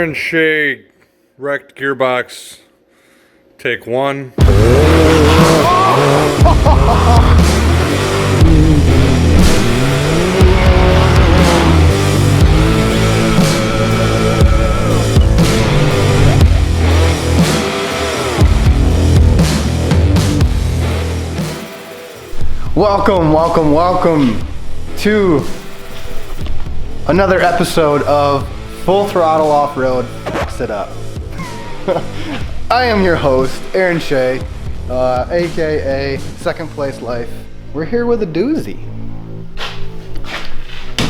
Aaron Shea wrecked gearbox. Take one. Welcome to another episode of Full Throttle Off-Road. Fix it up. I am your host, Aaron Shea, aka Second Place Life. We're here with a doozy.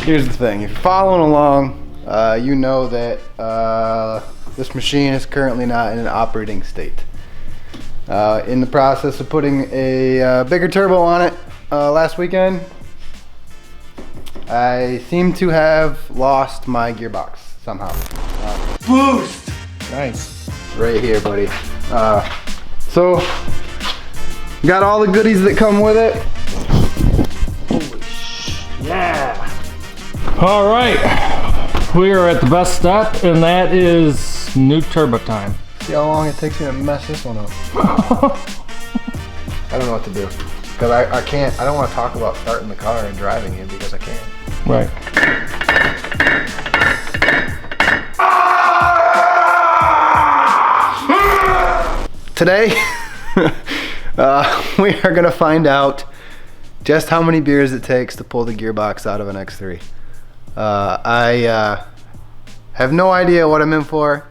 Here's the thing, if you're following along, you know that this machine is currently not in an operating state. In the process of putting a bigger turbo on it last weekend, I seem to have lost my gearbox somehow. Boost! Nice. Right here, buddy. So, got all the goodies that come with it. Holy yeah. All right. We are at the best step, and that is new turbo time. See how long it takes me to mess this one up. I don't know what to do. Because I don't want to talk about starting the car and driving it because I can't. Right. Today, we are going to find out just how many beers it takes to pull the gearbox out of an X3. I have no idea what I'm in for.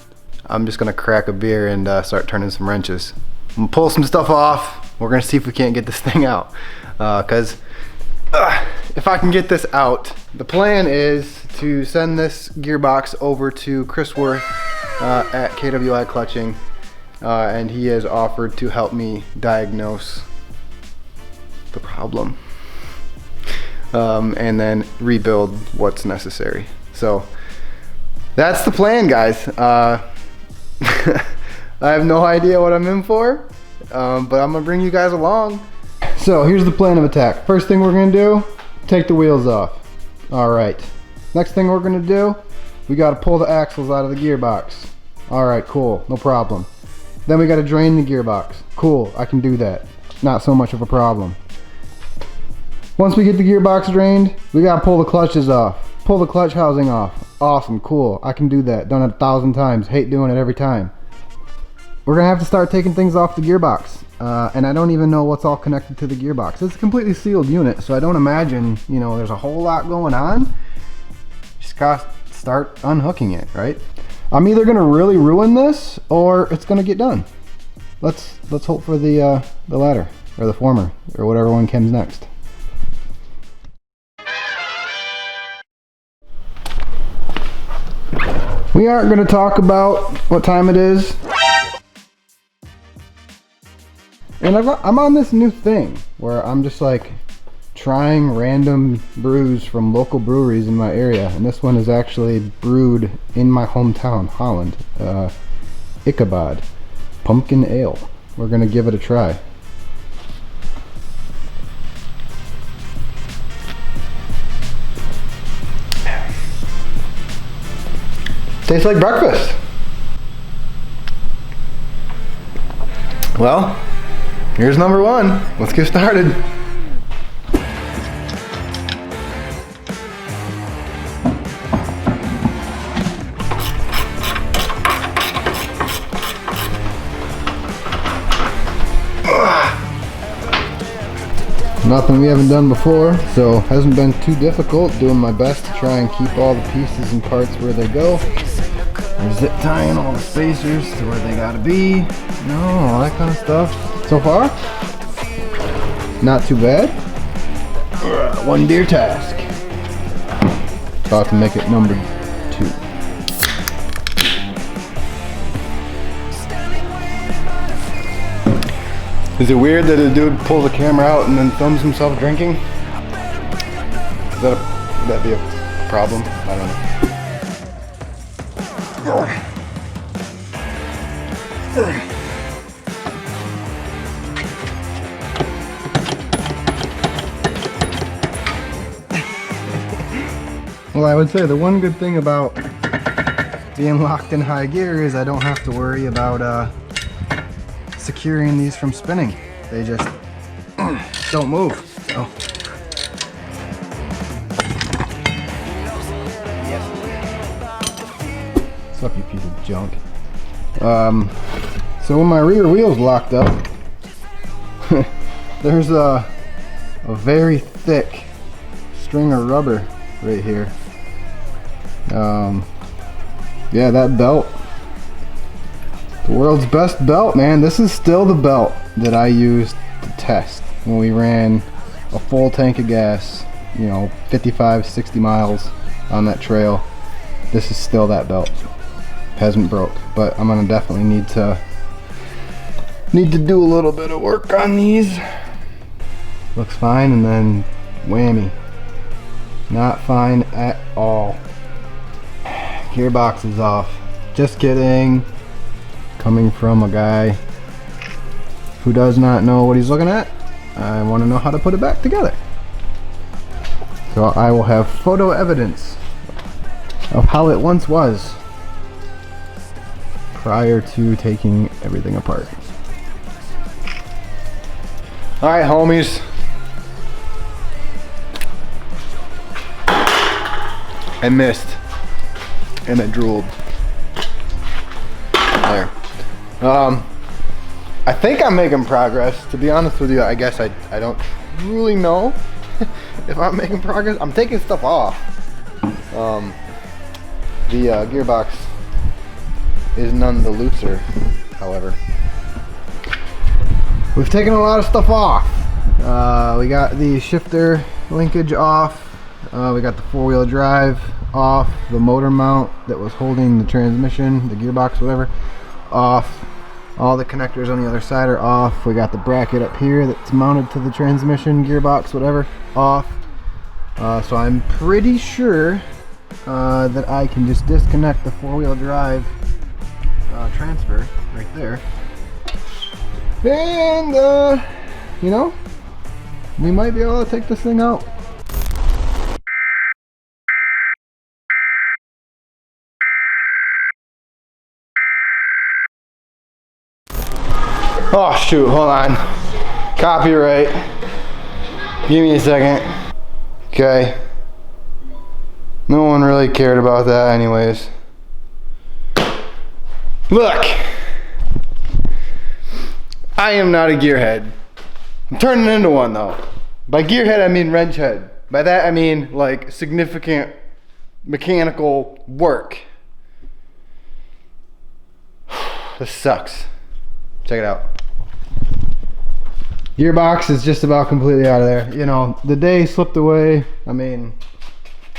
I'm just going to crack a beer and start turning some wrenches. I'm going to pull some stuff off. We're going to see if we can't get this thing out. Because if I can get this out, the plan is to send this gearbox over to Chris Worth at KWI Clutching. And he has offered to help me diagnose the problem and then rebuild what's necessary. So that's the plan, guys. I have no idea what I'm in for, but I'm gonna bring you guys along. So here's the plan of attack. First thing we're gonna do, take the wheels off. All right. Next thing we're gonna do, we gotta pull the axles out of the gearbox. All right, cool, no problem. Then we gotta drain the gearbox. Cool, I can do that. Not so much of a problem. Once we get the gearbox drained, we gotta pull the clutches off. Pull the clutch housing off. Awesome, cool, I can do that. Done it 1,000 times, hate doing it every time. We're gonna have to start taking things off the gearbox. And I don't even know what's all connected to the gearbox. It's a completely sealed unit, so I don't imagine, there's a whole lot going on. Just gotta start unhooking it, right? I'm either gonna really ruin this or it's gonna get done. Let's hope for the latter, or the former, or whatever one comes next. We aren't gonna talk about what time it is. And I'm on this new thing where I'm just like trying random brews from local breweries in my area, and this one is actually brewed in my hometown, Holland. Ichabod Pumpkin Ale. We're gonna give it a try. Tastes like breakfast. Well, here's number one. Let's get started. Nothing we haven't done before, so hasn't been too difficult. Doing my best to try and keep all the pieces and parts where they go. We're zip tying all the spacers to where they gotta be. All that kind of stuff. So far, not too bad. One beer task. About to make it number 2. Is it weird that a dude pulls the camera out and then films himself drinking? Would that be a problem? I don't know. Well, I would say the one good thing about being locked in high gear is I don't have to worry about securing these from spinning. They just don't move. So. What's up, you piece of junk? So when my rear wheel's locked up, there's a very thick string of rubber right here. Yeah, that belt, the world's best belt, man. This is still the belt that I used to test when we ran a full tank of gas, you know, 55, 60 miles on that trail. This is still that belt. Hasn't broke, but I'm gonna definitely need to do a little bit of work on these. Looks fine, and then whammy, not fine at all. Gearbox is off. Just kidding. Coming from a guy who does not know what he's looking at. I want to know how to put it back together. So I will have photo evidence of how it once was prior to taking everything apart. Alright, homies. I missed. And I drooled. There. I think I'm making progress. To be honest with you, I guess I don't really know if I'm making progress. I'm taking stuff off. The gearbox is none the looser, however. We've taken a lot of stuff off. We got the shifter linkage off. We got the four-wheel drive off. The motor mount that was holding the transmission, the gearbox, whatever, off. All the connectors on the other side are off. We got the bracket up here that's mounted to the transmission, gearbox, whatever, off. So I'm pretty sure that I can just disconnect the four-wheel drive transfer right there. And, you know, we might be able to take this thing out. Oh shoot, hold on. Copyright. Give me a second. Okay. No one really cared about that anyways. Look! I am not a gearhead. I'm turning into one though. By gearhead I mean wrench head. By that I mean like significant mechanical work. This sucks. Check it out. Gearbox is just about completely out of there. You know, the day slipped away. I mean,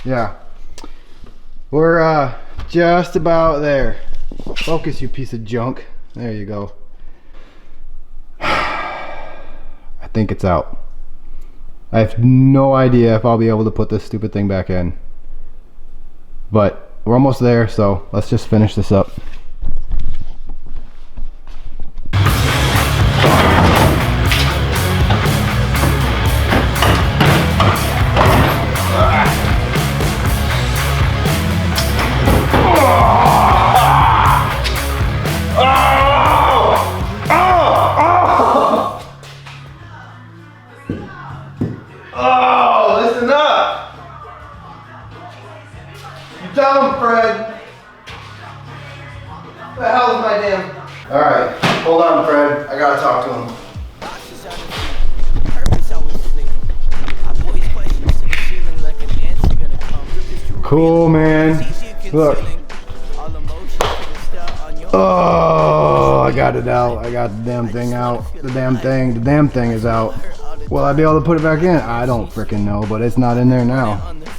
yeah. We're just about there. Focus, you piece of junk. There you go. I think it's out. I have no idea if I'll be able to put this stupid thing back in. But we're almost there, so let's just finish this up. Oh, listen up! You tell him, Fred. What the hell is my damn... Alright, hold on, Fred. I gotta talk to him. Cool, man. Look. Oh, I got it out. I got the damn thing out. The damn thing is out. Will I be able to put it back in? I don't freaking know, but it's not in there now.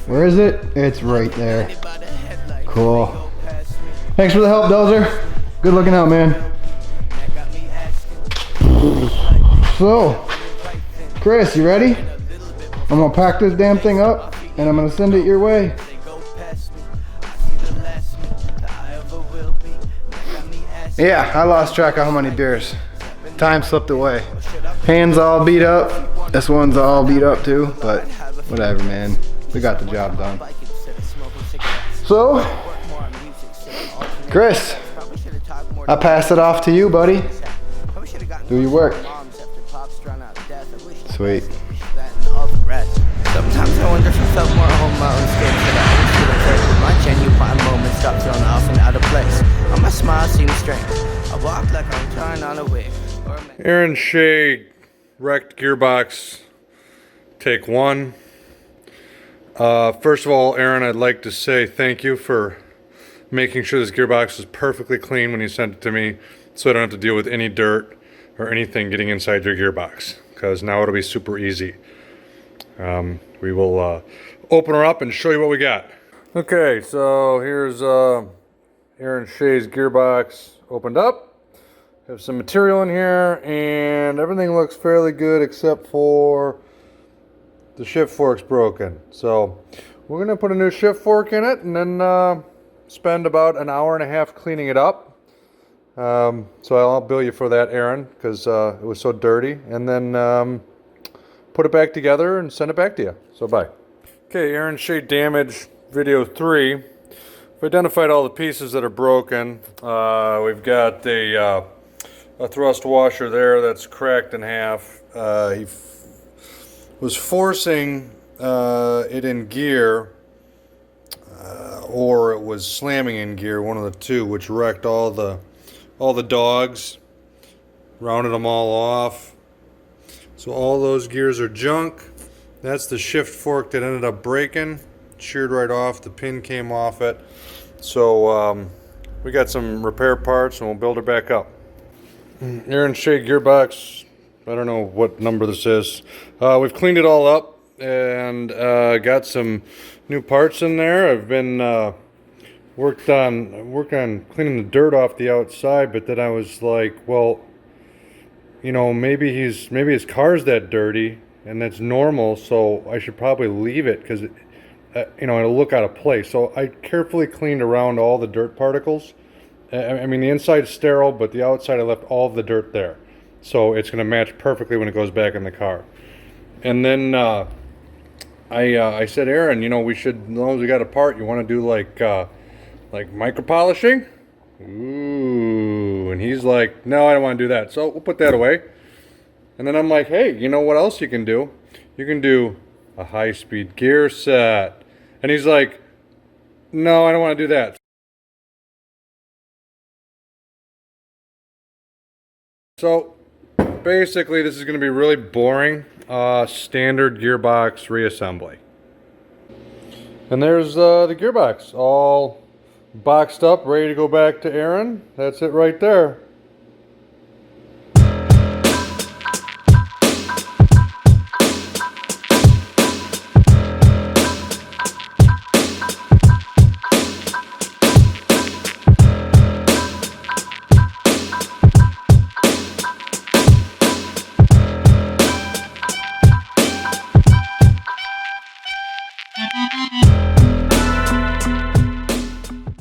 Where is it? It's right there. Cool. Thanks for the help, Dozer. Good looking out, man. So, Chris, you ready? I'm gonna pack this damn thing up and I'm gonna send it your way. Yeah, I lost track of how many beers. Time slipped away. Hands all beat up. This one's all beat up too, but whatever, man. We got the job done. So, Chris, I pass it off to you, buddy. Do your work. Sweet. Sometimes I wonder if I felt more at home my own skin. But I always feel it very much, and you find moments stop feeling off and out of place. On my smile seems strange. I walk like I'm trying on a wig. Aaron Shea wrecked gearbox, take one. First of all, Aaron, I'd like to say thank you for making sure this gearbox is perfectly clean when you sent it to me, so I don't have to deal with any dirt or anything getting inside your gearbox, because now it'll be super easy. We will open her up and show you what we got. Okay, so here's Aaron Shea's gearbox opened up. Have some material in here, and everything looks fairly good except for the shift fork's broken. So we're gonna put a new shift fork in it, and then spend about an hour and a half cleaning it up. So I'll bill you for that, Aaron, because it was so dirty, and then put it back together and send it back to you. So bye. Okay, Aaron Shea damage video 3. We've identified all the pieces that are broken. We've got a thrust washer there that's cracked in half. He was forcing it in gear, or it was slamming in gear, one of the two, which wrecked all the dogs, rounded them all off. So all those gears are junk. That's the shift fork that ended up breaking, sheared right off. The pin came off it. So we got some repair parts, and we'll build her back up. Aaron Shea gearbox, I don't know what number this is. We've cleaned it all up and got some new parts in there. I've been working on cleaning the dirt off the outside, but then I was like, well, you know, maybe his car's that dirty, and that's normal, so I should probably leave it, because you know, it'll look out of place. So I carefully cleaned around all the dirt particles. I mean, the inside's sterile, but the outside I left all of the dirt there, so it's going to match perfectly when it goes back in the car. And then I said, Aaron, you know, we should, as long as we got a part, you want to do like micro polishing? Ooh, and he's like, no, I don't want to do that. So we'll put that away. And then I'm like, hey, you know what else you can do? You can do a high-speed gear set. And he's like, no, I don't want to do that. So basically, this is going to be really boring, standard gearbox reassembly. And there's the gearbox, all boxed up, ready to go back to Aaron. That's it right there.